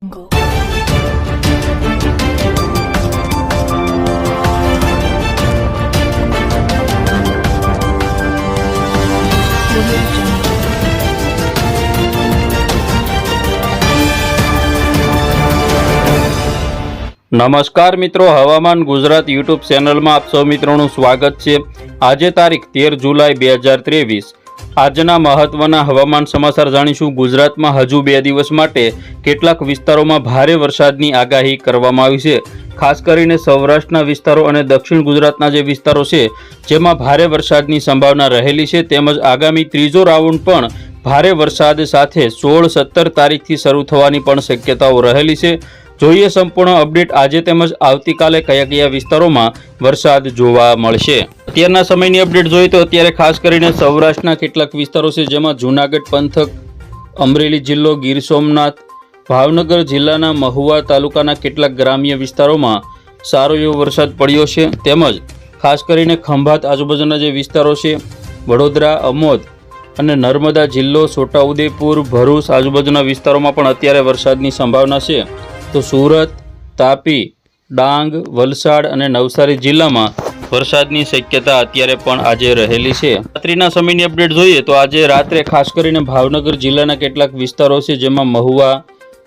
નમસ્કાર મિત્રો, હવામાન ગુજરાત યુટ્યુબ ચેનલમાં આપ સૌ મિત્રોનું સ્વાગત છે। આજે તારીખ 13 જુલાઈ 2023 આજના મહત્વના હવામાન સમાચાર જાણીશું। ગુજરાતમાં હજુ 2 દિવસ માટે કેટલાક વિસ્તારોમાં ભારે વરસાદની આગાહી કરવામાં આવી છે। ખાસ કરીને સૌરાષ્ટ્રના વિસ્તારો અને દક્ષિણ ગુજરાતના જે વિસ્તારો છે જેમાં ભારે વરસાદની સંભાવના રહેલી છે, તેમજ આગામી ત્રીજો રાઉન્ડ પણ ભારે વરસાદ સાથે 16-17 તારીખથી શરૂ થવાની પણ શક્યતાઓ રહેલી છે। જોઈએ સંપૂર્ણ અપડેટ આજે તેમજ આવતીકાલે કયા કયા વિસ્તારોમાં વરસાદ જોવા મળશે। અત્યારના સમયની અપડેટ જોઈએ તો અત્યારે ખાસ કરીને સૌરાષ્ટ્રના કેટલાક વિસ્તારો છે જેમાં જૂનાગઢ પંથક, અમરેલી જિલ્લો, ગીર સોમનાથ, ભાવનગર જિલ્લાના મહુવા તાલુકાના કેટલાક ગ્રામ્ય વિસ્તારોમાં સારો એવો વરસાદ પડ્યો છે। તેમજ ખાસ કરીને ખંભાત આજુબાજુના જે વિસ્તારો છે, વડોદરા, અમોદ અને નર્મદા જિલ્લો, છોટાઉદેપુર, ભરૂચ આજુબાજુના વિસ્તારોમાં પણ અત્યારે વરસાદની સંભાવના છે। તો સુરત, તાપી, ડાંગ, વલસાડ અને નવસારી જિલ્લામાં વરસાદની શક્યતા અત્યારે પણ આજે રહેલી છે। રાત્રિના સમયની અપડેટ જોઈએ તો આજે રાત્રે ખાસ કરીને ભાવનગર જિલ્લાના કેટલાક વિસ્તારો છે જેમાં મહુવા,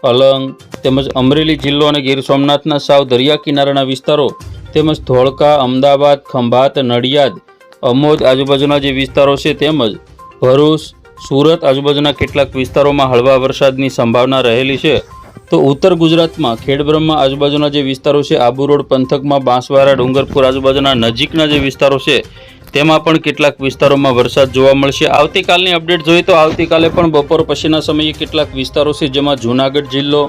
અલંગ તેમજ અમરેલી જિલ્લો અને ગીર સોમનાથના સાવ દરિયા કિનારાના વિસ્તારો તેમજ ધોળકા, અમદાવાદ, ખંભાત, નડિયાદ, અમોદ આજુબાજુના જે વિસ્તારો છે તેમજ ભરૂચ, સુરત આજુબાજુના કેટલાક વિસ્તારોમાં હળવા વરસાદની સંભાવના રહેલી છે। તો ઉત્તર ગુજરાતમાં ખેડબ્રહ્મા આજુબાજુના જે વિસ્તારો છે, આબુ રોડ પંથકમાં બાંસવાડા, ડુંગરપુર આજુબાજુના નજીકના જે વિસ્તારો છે તેમાં પણ કેટલાક વિસ્તારોમાં વરસાદ જોવા મળશે। આવતીકાલની અપડેટ જોઈએ તો આવતીકાલે પણ બપોર પછીના સમયે કેટલાક વિસ્તારો છે જેમાં જૂનાગઢ જિલ્લો,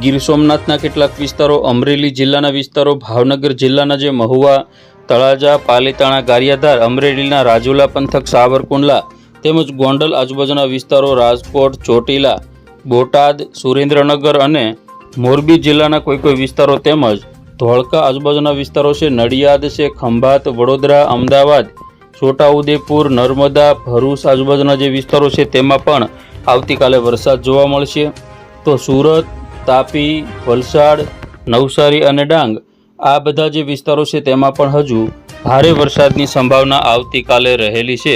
ગીર સોમનાથના કેટલાક વિસ્તારો, અમરેલી જિલ્લાના વિસ્તારો, ભાવનગર જિલ્લાના જે મહુવા, તળાજા, પાલીતાણા, ગારિયાધાર, અમરેલીના રાજુલા પંથક, સાવરકુંડલા તેમજ ગોંડલ આજુબાજુના વિસ્તારો, રાજકોટ, ચોટીલા, બોટાદ, સુરેન્દ્રનગર અને મોરબી જિલ્લાના કોઈ વિસ્તારો તેમજ ધોળકા આજુબાજુના વિસ્તારો છે, નડિયાદ છે, ખંભાત, વડોદરા, અમદાવાદ, છોટાઉદેપુર, નર્મદા, ભરૂચ આજુબાજુના જે વિસ્તારો છે તેમાં પણ આવતીકાલે વરસાદ જોવા મળશે। તો સુરત, તાપી, વલસાડ, નવસારી અને ડાંગ આ બધા જે વિસ્તારો છે તેમાં પણ હજુ ભારે વરસાદની સંભાવના આવતીકાલે રહેલી છે।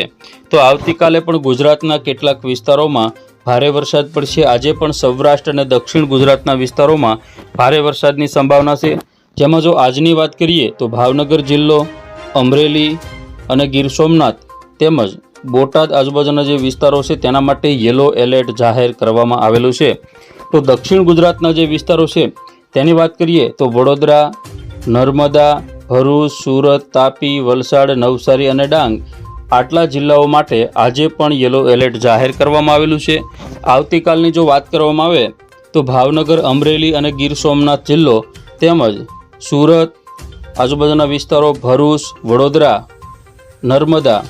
તો આવતીકાલે પણ ગુજરાતના કેટલાક વિસ્તારોમાં ભારે વરસાદ પડશે। આજે પણ સૌરાષ્ટ્ર અને દક્ષિણ ગુજરાતના વિસ્તારોમાં ભારે વરસાદની સંભાવના છે, જેમાં જો આજની વાત કરીએ તો ભાવનગર જિલ્લો, અમરેલી અને ગીર સોમનાથ તેમજ બોટાદ આજુબાજુના જે વિસ્તારો છે તેના માટે યલો એલર્ટ જાહેર કરવામાં આવેલું છે। તો દક્ષિણ ગુજરાતના જે વિસ્તારો છે તેની વાત કરીએ તો વડોદરા, નર્મદા, ભરૂચ, સુરત, તાપી, વલસાડ, નવસારી અને ડાંગ આટલા જિલ્લાઓ માટે આજે પણ યલો એલર્ટ જાહેર કરવામાં આવેલું છે। આવતીકાલની જો વાત કરવામાં આવે તો ભાવનગર, અમરેલી અને ગીર સોમનાથ જિલ્લો તેમજ સુરત આજુબાજુના વિસ્તારો, ભરૂચ, વડોદરા, નર્મદા,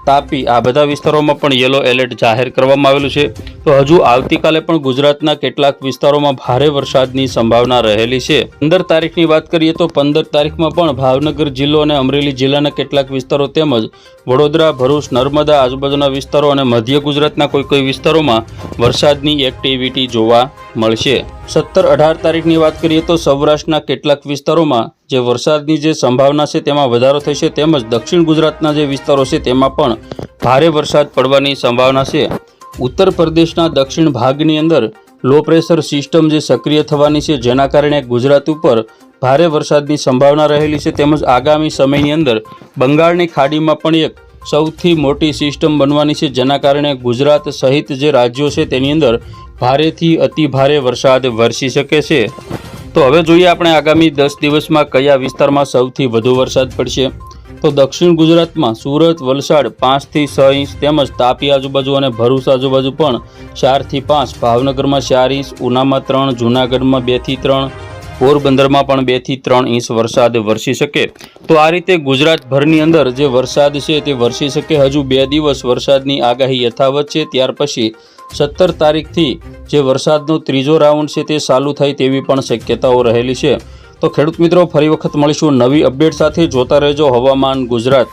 તાપી આ બધા વિસ્તારોમાં પણ યલો એલર્ટ જાહેર કરવામાં આવેલું છે। તો હજુ આવતીકાલે પણ ગુજરાતના કેટલાક વિસ્તારોમાં ભારે વરસાદની સંભાવના રહેલી છે। 15 તારીખની વાત કરીએ તો 15 તારીખમાં પણ ભાવનગર જિલ્લો અને અમરેલી જિલ્લાના કેટલાક વિસ્તારો તેમજ વડોદરા, ભરૂચ, નર્મદા આજુબાજુના વિસ્તારો અને મધ્ય ગુજરાતના કોઈ વિસ્તારોમાં વરસાદની એક્ટિવિટી જોવા મળશે। 17-18 તારીખની વાત કરીએ તો સૌરાષ્ટ્રના કેટલાક વિસ્તારોમાં જે વરસાદની જે સંભાવના છે તેમાં વધારો થશે, તેમજ દક્ષિણ ગુજરાતના જે વિસ્તારો છે તેમાં પણ ભારે વરસાદ પડવાની સંભાવના છે। ઉત્તર પ્રદેશના દક્ષિણ ભાગની અંદર લો પ્રેશર સિસ્ટમ જે સક્રિય થવાની છે જેના કારણે ગુજરાત ઉપર ભારે વરસાદની સંભાવના રહેલી છે, તેમજ આગામી સમયની અંદર બંગાળની ખાડીમાં પણ એક સૌથી મોટી સિસ્ટમ બનવાની છે જેના કારણે ગુજરાત સહિત જે રાજ્યો છે તેની અંદર ભારેથી અતિ ભારે વરસાદ વરસી શકે છે। તો હવે જોઈએ આપણે આગામી 10 દિવસમાં કયા વિસ્તારમાં સૌથી વધુ વરસાદ પડશે। તો દક્ષિણ ગુજરાતમાં સુરત, વલસાડ 5 થી 6 ઇંચ તેમજ તાપી આજુબાજુ અને ભરૂચ આજુબાજુ પણ 4 થી 5, ભાવનગરમાં 4 ઇંચ, ઉનામાં 3, જૂનાગઢમાં 2 થી 3, પોરબંદરમાં પણ 2 થી 3 ઇંચ વરસાદ વરસી શકે। તો આ રીતે ગુજરાતભરની અંદર જે વરસાદ છે તે વરસી શકે। હજુ 2 દિવસ વરસાદની આગાહી યથાવત છે, ત્યાર પછી 17 તારીખથી જે વરસાદનો ત્રીજો રાઉન્ડ છે તે ચાલુ થાય તેવી પણ શક્યતાઓ રહેલી છે। તો ખેડૂત મિત્રો, ફરી વખત મળીશું નવી અપડેટ સાથે। જોતા રહેજો હવામાન ગુજરાત।